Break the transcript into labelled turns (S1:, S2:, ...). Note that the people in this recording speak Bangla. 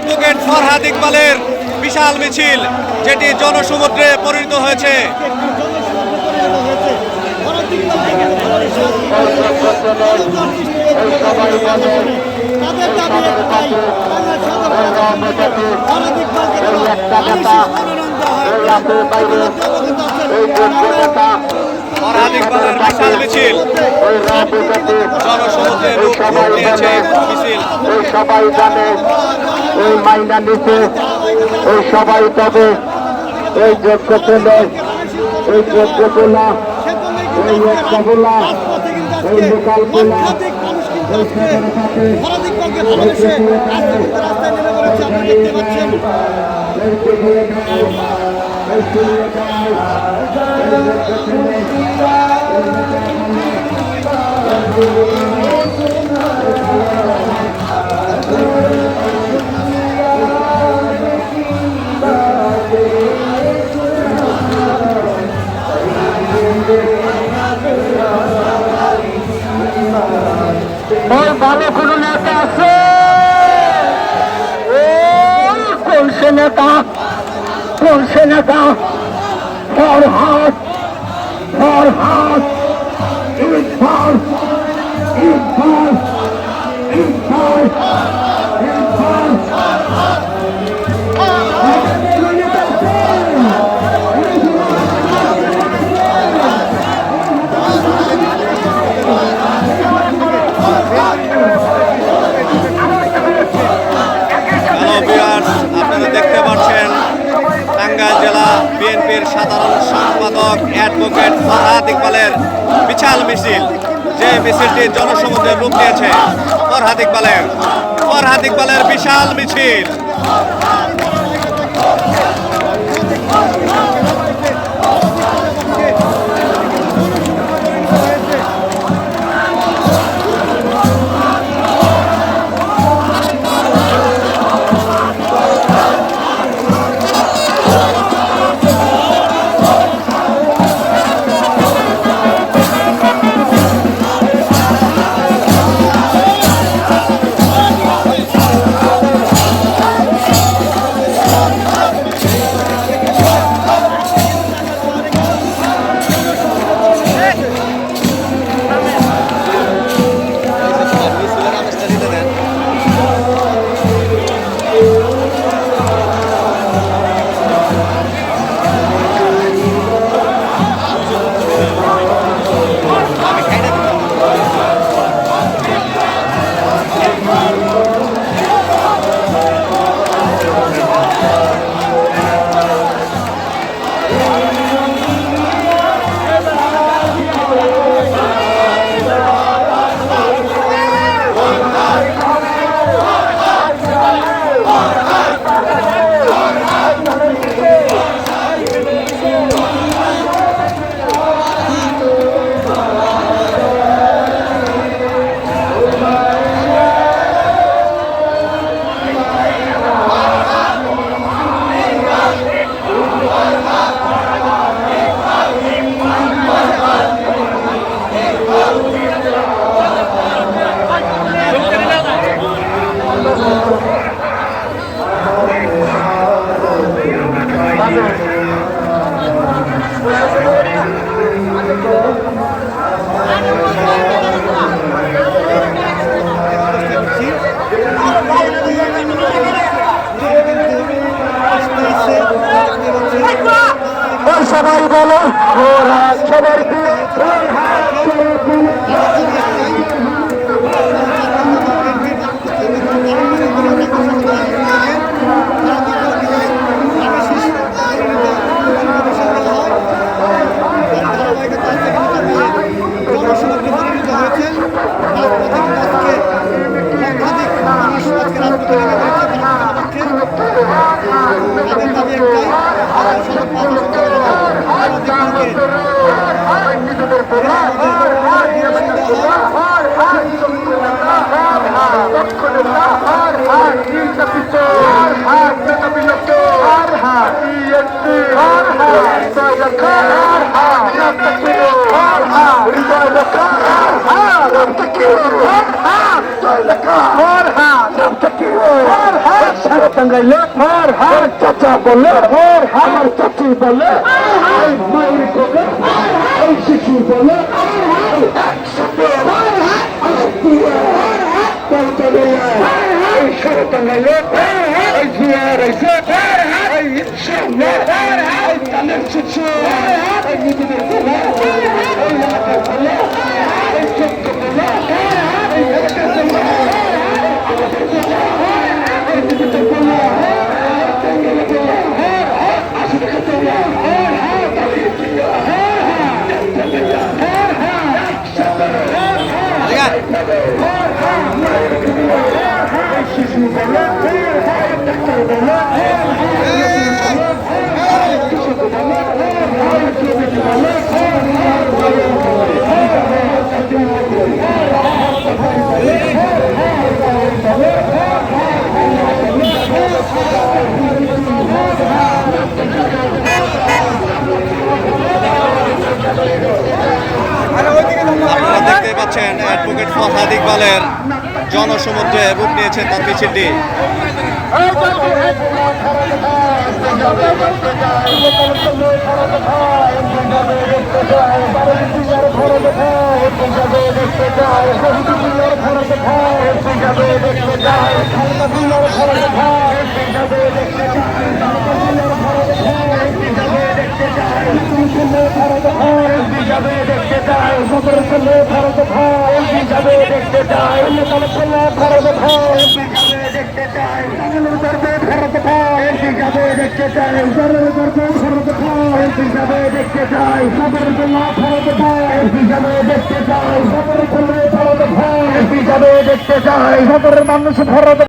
S1: অ্যাডভোকেট ফরহাদ ইকবালের বিশাল মিছিল, যেটি জনসমুদ্রে পরিণত হয়েছে। ফরহাদ ইকবালের বিশাল মিছিল জনসমুদ্রে রূপ নিয়েছে। মিছিল
S2: সবাই জানে, এই মাইনা নিচে এই সবাই তবে এই যোগ্য পেলে, এই যোগ্য পেলা, এই একটা পেলা, এই লোকাল পেলা, এই ভালো কোনো নেতা আছে? কোন সে নেতা? কোন সে নেতা? ফরহাদ, ফরহাদ ইকবাল, ইকবাল, ইকবাল, ইকবাল।
S1: আপনারা দেখতে পাচ্ছেন টাঙ্গাইল জেলা বিএনপির সাধারণ সম্পাদক অ্যাডভোকেট ফরহাদ ইকবালের বিশাল মিছিল, যে মিছিলটি জনসমুদ্রে রূপ নিয়েছে। ফরহাদ ইকবালের বিশাল মিছিল। সবাই বলো সবাই আর
S2: চাচা বলে আমার চাচি বলে মায়ের বলে শিশু বলে
S1: আপনারা দেখতে পাচ্ছেন অ্যাডভোকেট ফরহাদ ইকবালের জনসমুদ্রে রূপ নিয়েছে তার মিছিলটি। দেখতে চাই মানুষ ভারত